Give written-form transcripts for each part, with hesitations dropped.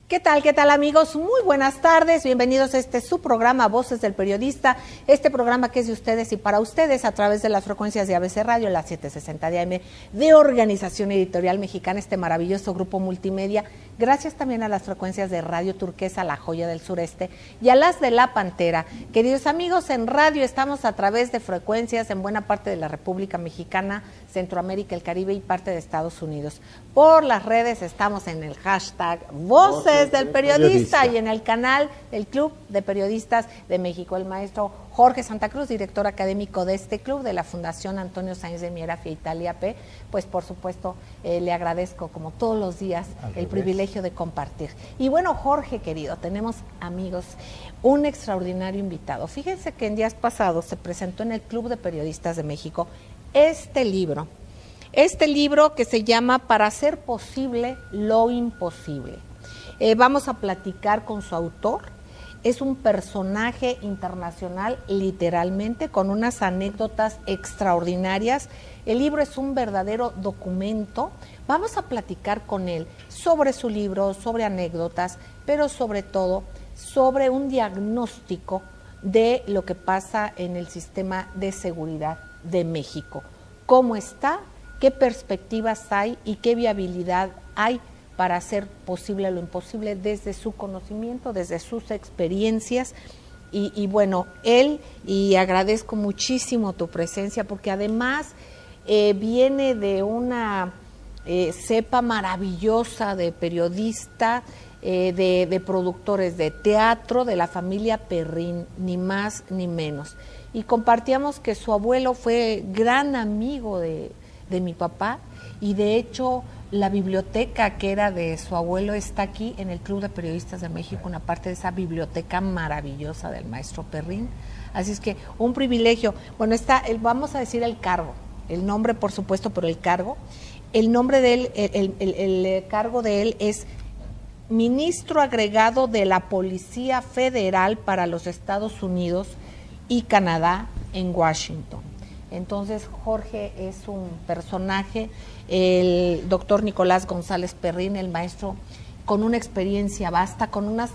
¿Qué tal amigos? Muy buenas tardes, bienvenidos a su programa Voces del Periodista, este programa que es de ustedes y para ustedes a través de las frecuencias de ABC Radio, la 760 de AM, de Organización Editorial Mexicana, este maravilloso grupo multimedia, gracias también a las frecuencias de Radio Turquesa, La Joya del Sureste, y a las de La Pantera. Queridos amigos, en radio estamos a través de frecuencias en buena parte de la República Mexicana, Centroamérica, el Caribe y parte de Estados Unidos. Por las redes estamos en el hashtag Voces del Periodista y en el canal del Club de Periodistas de México. El maestro Jorge Santa Cruz, director académico de este club, de la Fundación Antonio Sáenz de Miera Italia P, pues por supuesto le agradezco como todos los días el privilegio de compartir. Y bueno, Jorge querido, tenemos amigos, un extraordinario invitado. Fíjense que en días pasados se presentó en el Club de Periodistas de México este libro que se llama Para hacer posible lo imposible. Vamos a platicar con su autor. Es un personaje internacional, literalmente, con unas anécdotas extraordinarias. El libro es un verdadero documento. Vamos a platicar con él sobre su libro, sobre anécdotas, pero sobre todo sobre un diagnóstico de lo que pasa en el sistema de seguridad de México. ¿Cómo está? ¿Qué perspectivas hay y qué viabilidad hay para hacer posible lo imposible desde su conocimiento, desde sus experiencias? Y bueno, y agradezco muchísimo tu presencia, porque además viene de una cepa maravillosa de periodista, de productores de teatro, de la familia Perrín, ni más ni menos. Y compartíamos que su abuelo fue gran amigo de mi papá, y de hecho la biblioteca que era de su abuelo está aquí en el Club de Periodistas de México, una parte de esa biblioteca maravillosa del maestro Perrín. Así es que un privilegio. Bueno, vamos a decir el cargo, el nombre por supuesto, pero el cargo. El nombre de él, el cargo de él es Ministro Agregado de la Policía Federal para los Estados Unidos y Canadá en Washington. Entonces Jorge es un personaje, el doctor Nicolás González Perrín, el maestro, con una experiencia vasta, con unas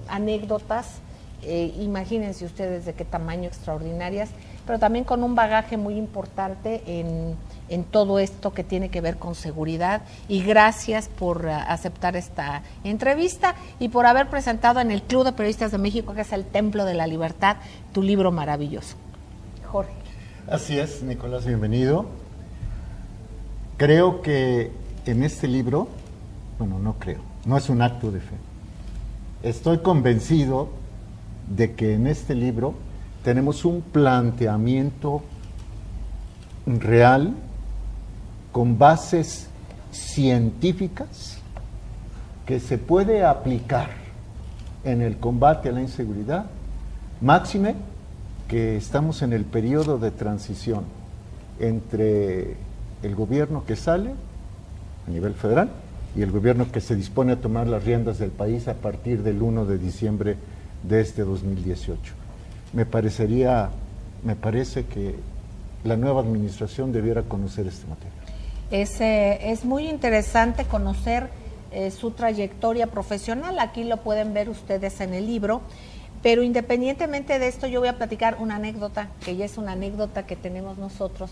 anécdotas, imagínense ustedes de qué tamaño, extraordinarias, pero también con un bagaje muy importante en todo esto que tiene que ver con seguridad. Y gracias por aceptar esta entrevista y por haber presentado en el Club de Periodistas de México, que es el Templo de la Libertad, tu libro maravilloso. Jorge. Así es, Nicolás, bienvenido. Creo que en este libro, bueno, no creo, no es un acto de fe. Estoy convencido de que en este libro tenemos un planteamiento real, con bases científicas, que se puede aplicar en el combate a la inseguridad, máxime que estamos en el periodo de transición entre el gobierno que sale a nivel federal y el gobierno que se dispone a tomar las riendas del país a partir del 1 de diciembre de este 2018. Me parece que la nueva administración debiera conocer este material. Es muy interesante conocer su trayectoria profesional. Aquí lo pueden ver ustedes en el libro. Pero independientemente de esto, yo voy a platicar una anécdota, que ya es una anécdota que tenemos nosotros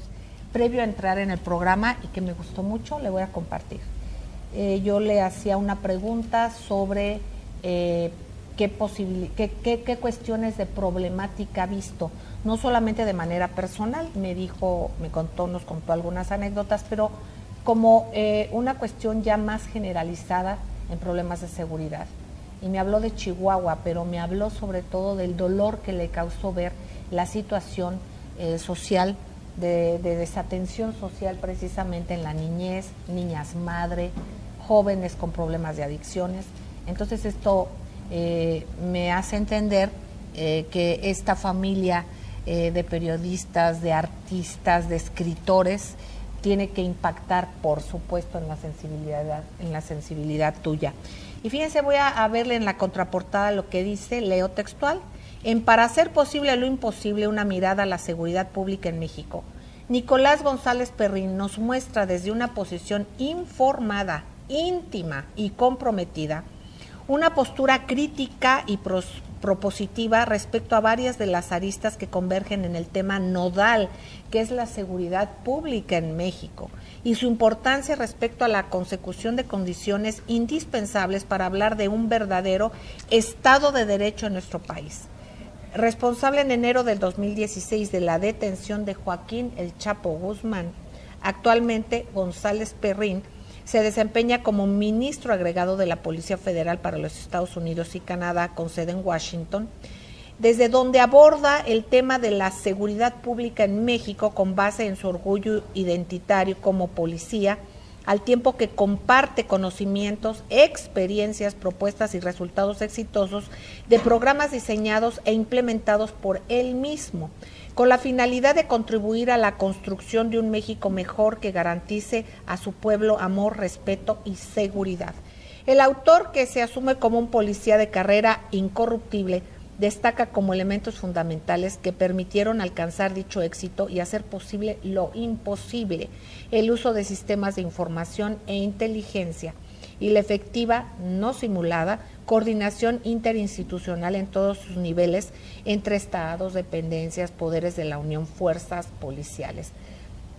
previo a entrar en el programa y que me gustó mucho, le voy a compartir. Yo le hacía una pregunta sobre qué cuestiones de problemática ha visto, no solamente de manera personal, nos contó algunas anécdotas, pero como una cuestión ya más generalizada en problemas de seguridad. Y me habló de Chihuahua, pero me habló sobre todo del dolor que le causó ver la situación social, de desatención social precisamente en la niñez, niñas madre, jóvenes con problemas de adicciones. Entonces esto me hace entender que esta familia de periodistas, de artistas, de escritores, tiene que impactar, por supuesto, en la sensibilidad tuya. Y fíjense, voy a verle en la contraportada lo que dice, leo textual: Para hacer posible lo imposible, una mirada a la seguridad pública en México. Nicolás González Perrín nos muestra desde una posición informada íntima y comprometida, una postura crítica y propositiva respecto a varias de las aristas que convergen en el tema nodal, que es la seguridad pública en México, y su importancia respecto a la consecución de condiciones indispensables para hablar de un verdadero Estado de Derecho en nuestro país. Responsable en enero del 2016 de la detención de Joaquín El Chapo Guzmán, actualmente González Perrín se desempeña como ministro agregado de la Policía Federal para los Estados Unidos y Canadá, con sede en Washington, desde donde aborda el tema de la seguridad pública en México con base en su orgullo identitario como policía, al tiempo que comparte conocimientos, experiencias, propuestas y resultados exitosos de programas diseñados e implementados por él mismo, con la finalidad de contribuir a la construcción de un México mejor que garantice a su pueblo amor, respeto y seguridad. El autor, que se asume como un policía de carrera incorruptible, destaca como elementos fundamentales que permitieron alcanzar dicho éxito y hacer posible lo imposible: el uso de sistemas de información e inteligencia y la efectiva, no simulada, coordinación interinstitucional en todos sus niveles entre estados, dependencias, poderes de la Unión, fuerzas policiales.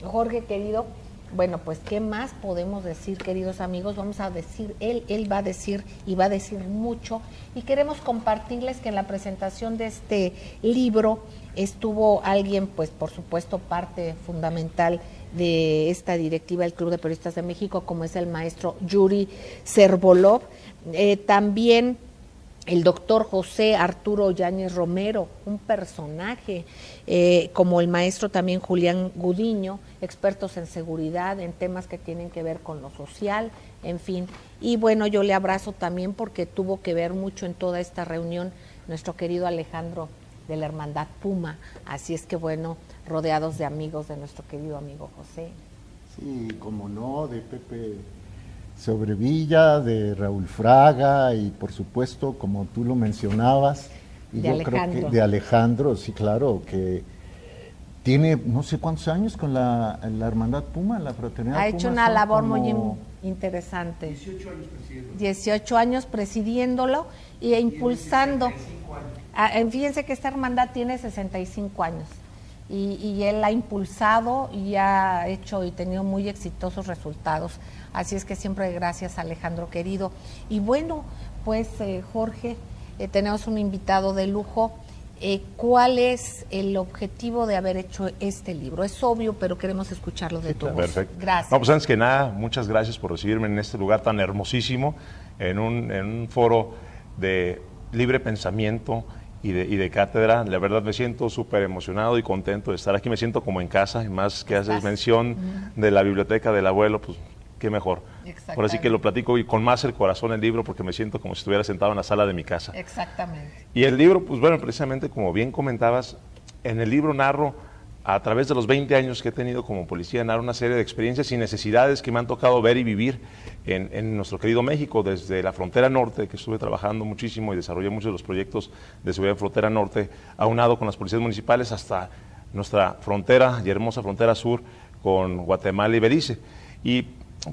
Jorge, querido, bueno, pues ¿qué más podemos decir, queridos amigos? Vamos a decir, él va a decir y va a decir mucho, y queremos compartirles que en la presentación de este libro estuvo alguien, pues por supuesto parte fundamental de esta directiva del Club de Periodistas de México, como es el maestro Yuri Servolov, también el doctor José Arturo Yáñez Romero, un personaje, como el maestro también Julián Gudiño, expertos en seguridad, en temas que tienen que ver con lo social, en fin. Y bueno, yo le abrazo también porque tuvo que ver mucho en toda esta reunión nuestro querido Alejandro de la Hermandad Puma, así es que bueno, rodeados de amigos de nuestro querido amigo José. Sí, como no, de Pepe Sobrevilla, de Raúl Fraga y por supuesto, como tú lo mencionabas, y de yo Alejandro. creo que de Alejandro, sí, claro, que tiene no sé cuántos años con la Hermandad Puma, la Fraternidad Puma. Ha hecho una labor muy interesante. 18 años presidiendo. 18 años presidiéndolo e impulsando. Fíjense que esta hermandad tiene 65 años y él ha impulsado y ha hecho y tenido muy exitosos resultados. Así es que siempre gracias, Alejandro querido. Y bueno, pues Jorge, tenemos un invitado de lujo. ¿Cuál es el objetivo de haber hecho este libro? Es obvio, pero queremos escucharlo de tu voz. Perfecto. Gracias. No, pues antes que nada, muchas gracias por recibirme en este lugar tan hermosísimo, en un foro de libre pensamiento y de cátedra. La verdad me siento súper emocionado y contento de estar aquí. Me siento como en casa, y más que haces mención de la biblioteca del abuelo, pues qué mejor. Ahora sí que lo platico y con más el corazón el libro, porque me siento como si estuviera sentado en la sala de mi casa. Exactamente. Y el libro, pues bueno, precisamente como bien comentabas, en el libro narro, a través de los 20 años que he tenido como policía, narro una serie de experiencias y necesidades que me han tocado ver y vivir en nuestro querido México, desde la frontera norte, que estuve trabajando muchísimo y desarrollé muchos de los proyectos de seguridad en frontera norte, aunado con las policías municipales, hasta nuestra frontera y hermosa frontera sur con Guatemala y Belice. Y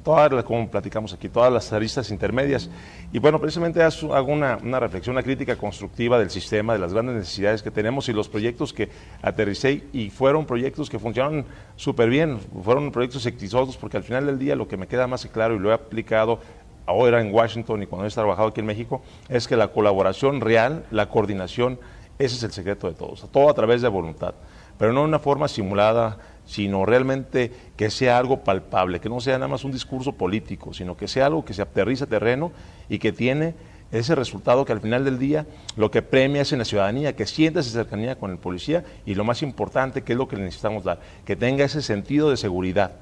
todas, como platicamos aquí, todas las aristas intermedias. Y bueno, precisamente hago una reflexión, una crítica constructiva del sistema, de las grandes necesidades que tenemos y los proyectos que aterricé, y fueron proyectos que funcionaron súper bien, fueron proyectos exitosos, porque al final del día lo que me queda más claro, y lo he aplicado ahora en Washington y cuando he trabajado aquí en México, es que la colaboración real, la coordinación, ese es el secreto de todo, todo a través de voluntad, pero no de una forma simulada, sino realmente que sea algo palpable, que no sea nada más un discurso político, sino que sea algo que se aterriza a terreno y que tiene ese resultado que al final del día lo que premia es en la ciudadanía, que sienta esa cercanía con el policía, y lo más importante, que es lo que le necesitamos dar, que tenga ese sentido de seguridad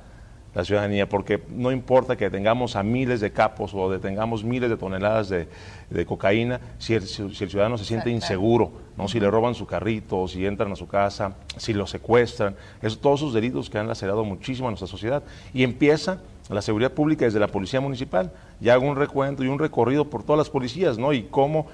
la ciudadanía, porque no importa que tengamos a miles de capos o tengamos miles de toneladas de cocaína, si el ciudadano se siente inseguro, ¿no? Si le roban su carrito, si entran a su casa, si lo secuestran, todos esos delitos que han lacerado muchísimo a nuestra sociedad. Y empieza la seguridad pública desde la policía municipal. Ya hago un recuento y un recorrido por todas las policías, ¿no? Y cómo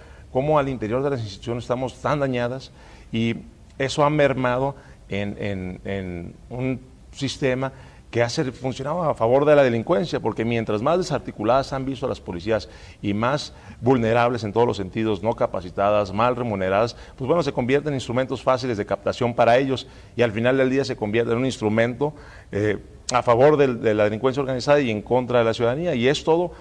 al interior de las instituciones estamos tan dañadas, y eso ha mermado en un sistema que ha funcionado a favor de la delincuencia, porque mientras más desarticuladas han visto a las policías y más vulnerables en todos los sentidos, no capacitadas, mal remuneradas, pues bueno, se convierten en instrumentos fáciles de captación para ellos y al final del día se convierte en un instrumento a favor de la delincuencia organizada y en contra de la ciudadanía, y es todo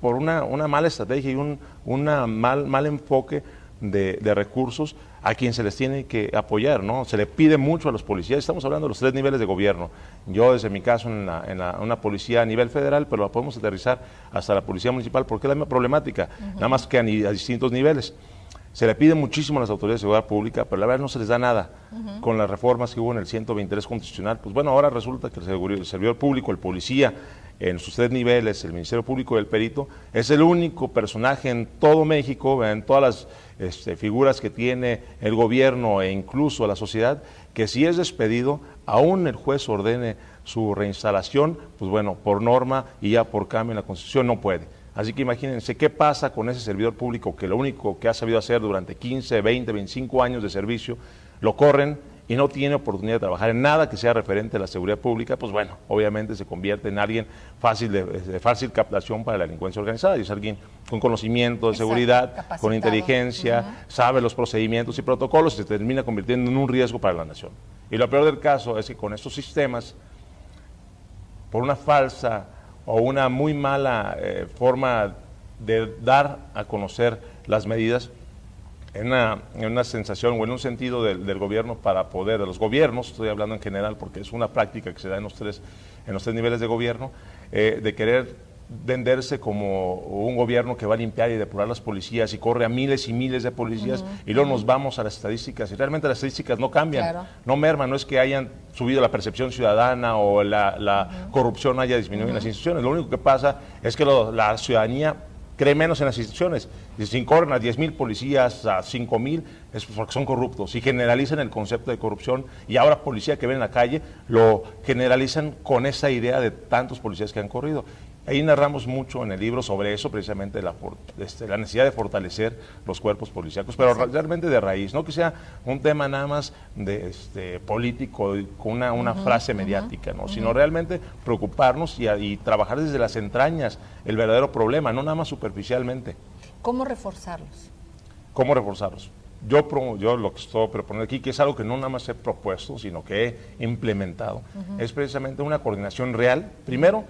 por una mala estrategia y un mal enfoque de recursos a quien se les tiene que apoyar, ¿no? Se le pide mucho a los policías, estamos hablando de los 3 niveles de gobierno. Yo desde mi caso en una policía a nivel federal, pero la podemos aterrizar hasta la policía municipal porque es la misma problemática, nada más que a distintos niveles. Se le pide muchísimo a las autoridades de seguridad pública, pero la verdad no se les da nada. Con las reformas que hubo en el 123 constitucional, pues bueno, ahora resulta que el servidor público, el policía, en sus 3 niveles, el Ministerio Público y el perito, es el único personaje en todo México, en todas las figuras que tiene el gobierno e incluso la sociedad, que si es despedido, aún el juez ordene su reinstalación, pues bueno, por norma y ya por cambio en la Constitución no puede. Así que imagínense qué pasa con ese servidor público que lo único que ha sabido hacer durante 15, 20, 25 años de servicio, lo corren y no tiene oportunidad de trabajar en nada que sea referente a la seguridad pública, pues bueno, obviamente se convierte en alguien de fácil captación para la delincuencia organizada, y es alguien con conocimiento de seguridad, capacitado, con inteligencia, sabe los procedimientos y protocolos, y se termina convirtiendo en un riesgo para la nación. Y lo peor del caso es que con estos sistemas, por una falsa o una muy mala forma de dar a conocer las medidas, en una sensación o en un sentido del gobierno para poder, de los gobiernos, estoy hablando en general porque es una práctica que se da en los tres niveles de gobierno, de querer venderse como un gobierno que va a limpiar y depurar las policías y corre a miles y miles de policías, y luego nos vamos a las estadísticas y realmente las estadísticas no cambian, no merman, no es que hayan subido la percepción ciudadana o la corrupción haya disminuido en las instituciones, lo único que pasa es que la ciudadanía cree menos en las instituciones. Si corren a 10,000 policías, a 5,000, es porque son corruptos y generalizan el concepto de corrupción, y ahora policía que ven en la calle lo generalizan con esa idea de tantos policías que han corrido. Ahí narramos mucho en el libro sobre eso, precisamente la necesidad de fortalecer los cuerpos policíacos, pero realmente de raíz, no que sea un tema nada más de político, con una frase mediática, ¿no? Sino realmente preocuparnos y trabajar desde las entrañas el verdadero problema, no nada más superficialmente. ¿Cómo reforzarlos? ¿Cómo reforzarlos? Yo lo que estoy proponiendo aquí, que es algo que no nada más he propuesto, sino que he implementado, es precisamente una coordinación real, primero,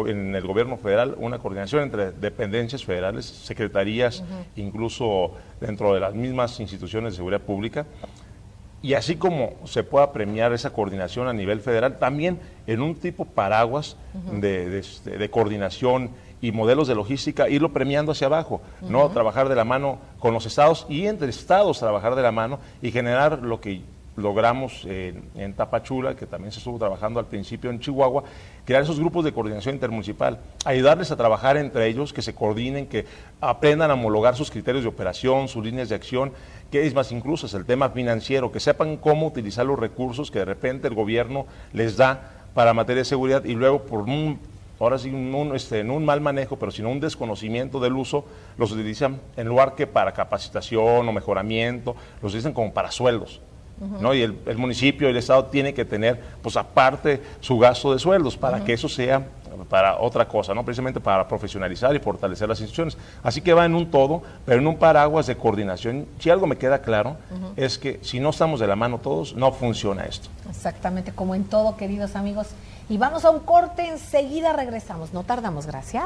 en el gobierno federal, una coordinación entre dependencias federales, secretarías, incluso dentro de las mismas instituciones de seguridad pública, y así como se pueda premiar esa coordinación a nivel federal, también en un tipo paraguas de coordinación y modelos de logística, irlo premiando hacia abajo, no trabajar de la mano con los estados y entre estados trabajar de la mano y generar lo que logramos en Tapachula, que también se estuvo trabajando al principio en Chihuahua, crear esos grupos de coordinación intermunicipal, ayudarles a trabajar entre ellos, que se coordinen, que aprendan a homologar sus criterios de operación, sus líneas de acción, que es más, incluso es el tema financiero, que sepan cómo utilizar los recursos que de repente el gobierno les da para materia de seguridad y luego por ahora sí, en un mal manejo, pero sino un desconocimiento del uso, los utilizan en lugar que para capacitación o mejoramiento, los utilizan como para sueldos. ¿No? Y el municipio y el estado tiene que tener, pues aparte, su gasto de sueldos para que eso sea para otra cosa, ¿no? Precisamente para profesionalizar y fortalecer las instituciones. Así que va en un todo, pero en un paraguas de coordinación. Si algo me queda claro, es que si no estamos de la mano todos, no funciona esto. Exactamente, como en todo, queridos amigos. Y vamos a un corte, enseguida regresamos. No tardamos, gracias.